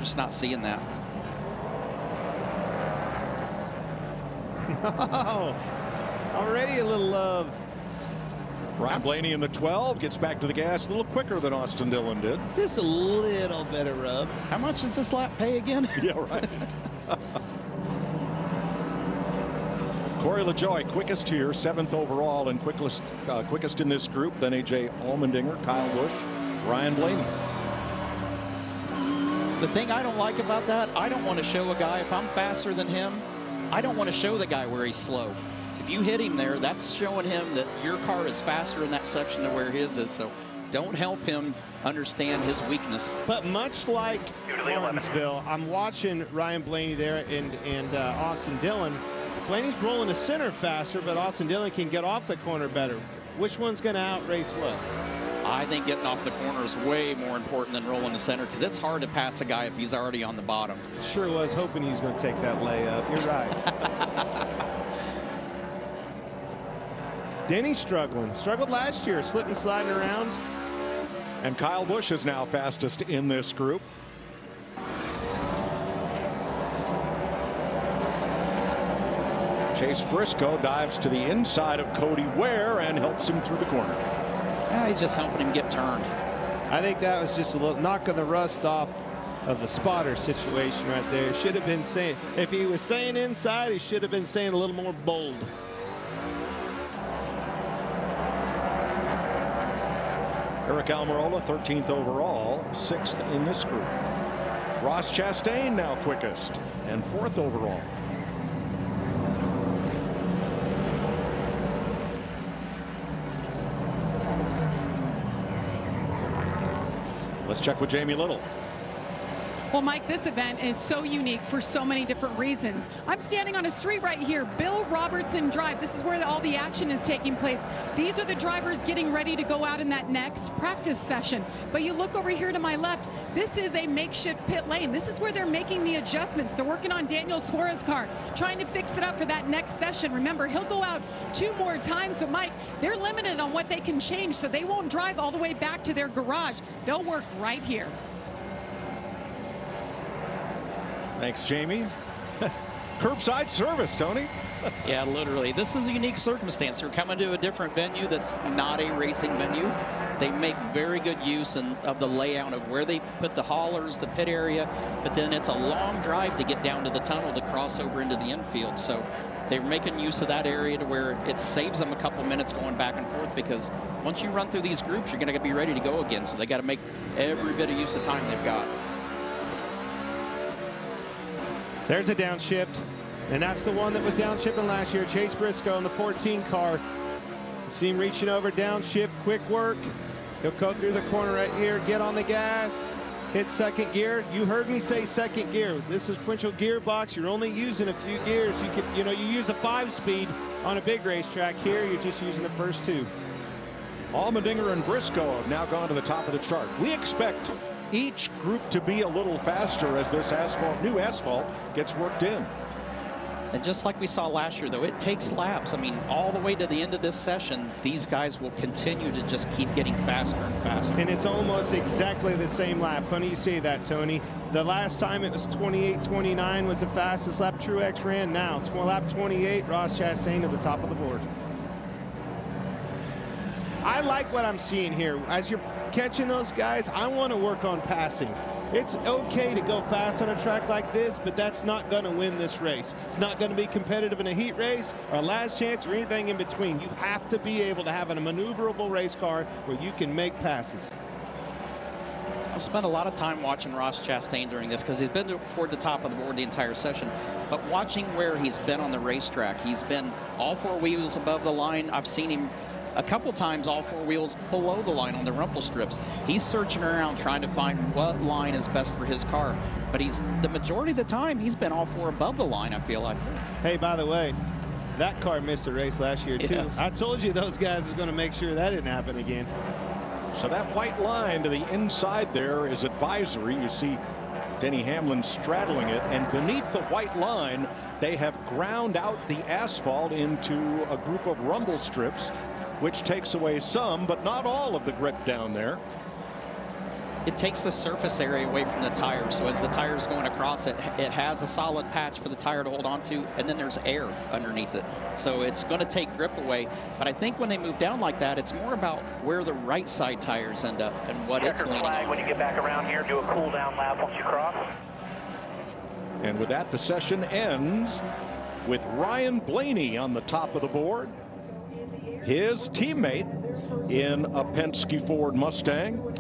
just not seeing that. Already a little love. Ryan Blaney in the 12 gets back to the gas a little quicker than Austin Dillon did. Just a little bit of rough. How much does this lap pay again? Yeah, right. Corey LaJoie, quickest here, 7th overall and quickest in this group. Then A.J. Allmendinger, Kyle Busch, Ryan Blaney. The thing I don't like about that, I don't want to show a guy, if I'm faster than him, I don't want to show the guy where he's slow. If you hit him there, that's showing him that your car is faster in that section than where his is. So don't help him understand his weakness. But much like Martinsville, I'm watching Ryan Blaney there and Austin Dillon. Blaney's rolling the center faster, but Austin Dillon can get off the corner better. Which one's going to outrace what? I think getting off the corner is way more important than rolling the center, because it's hard to pass a guy if he's already on the bottom. Sure was hoping he was going to take that layup. You're right. Denny's struggling. Struggled last year, slipping, sliding around. And Kyle Busch is now fastest in this group. Chase Briscoe dives to the inside of Cody Ware and helps him through the corner. Yeah, he's just helping him get turned. I think that was just a little knock of the rust off of the spotter situation right there. Should have been saying, if he was saying inside, he should have been saying a little more bold. Eric Almirola, 13th overall, 6th in this group. Ross Chastain now quickest and 4th overall. Let's check with Jamie Little. Well, Mike, this event is so unique for so many different reasons. I'm standing on a street right here, Bill Robertson Drive. This is where all the action is taking place. These are the drivers getting ready to go out in that next practice session. But you look over here to my left, this is a makeshift pit lane. This is where they're making the adjustments. They're working on Daniel Suarez's car, trying to fix it up for that next session. Remember, he'll go out 2 more times, but Mike, they're limited on what they can change, so they won't drive all the way back to their garage. They'll work right here. Thanks, Jamie. Curbside service, Tony. Yeah, literally. This is a unique circumstance. They're coming to a different venue that's not a racing venue. They make very good use of the layout of where they put the haulers, the pit area, but then it's a long drive to get down to the tunnel to cross over into the infield. So they're making use of that area to where it saves them a couple minutes going back and forth, because once you run through these groups, you're going to be ready to go again. So they got to make every bit of use of time they've got. There's a downshift, and that's the one that was downshifting last year. Chase Briscoe in the 14 car. See him reaching over, downshift, quick work. He'll go through the corner right here, get on the gas, hit second gear. You heard me say second gear. This is sequential gearbox. You're only using a few gears. You use a 5-speed on a big racetrack. Here, you're just using the first 2. Allmendinger and Briscoe have now gone to the top of the chart. We expect each group to be a little faster as this new asphalt gets worked in. And just like we saw last year, though, it takes laps. I mean, all the way to the end of this session, these guys will continue to just keep getting faster and faster. And it's almost exactly the same lap. Funny you say that, Tony. The last time it was 28-29 was the fastest lap Truex ran. Now, lap 28, Ross Chastain at the top of the board. I like what I'm seeing here. As you're catching those guys, I want to work on passing. It's okay to go fast on a track like this, but that's not going to win this race. It's not going to be competitive in a heat race or a last chance or anything in between. You have to be able to have a maneuverable race car where you can make passes. I've spent a lot of time watching Ross Chastain during this, because he's been toward the top of the board the entire session. But watching where he's been on the racetrack, he's been all 4 wheels above the line. I've seen him a couple times all 4 wheels below the line on the rumble strips. He's searching around trying to find what line is best for his car. But the majority of the time, he's been all 4 above the line, I feel like. Hey, by the way, that car missed a race last year, too. Yes. I told you those guys are going to make sure that didn't happen again. So that white line to the inside there is advisory. You see Denny Hamlin straddling it, and beneath the white line, they have ground out the asphalt into a group of rumble strips, which takes away some, but not all, of the grip down there. it takes the surface area away from the tire. So as the tire's going across it, it has a solid patch for the tire to hold on to, and then there's air underneath it. So it's going to take grip away. But I think when they move down like that, it's more about where the right side tires end up and what it's leaning on. When you get back around here, do a cool down lap once you cross. And with that, the session ends with Ryan Blaney on the top of the board. His teammate in a Penske Ford Mustang.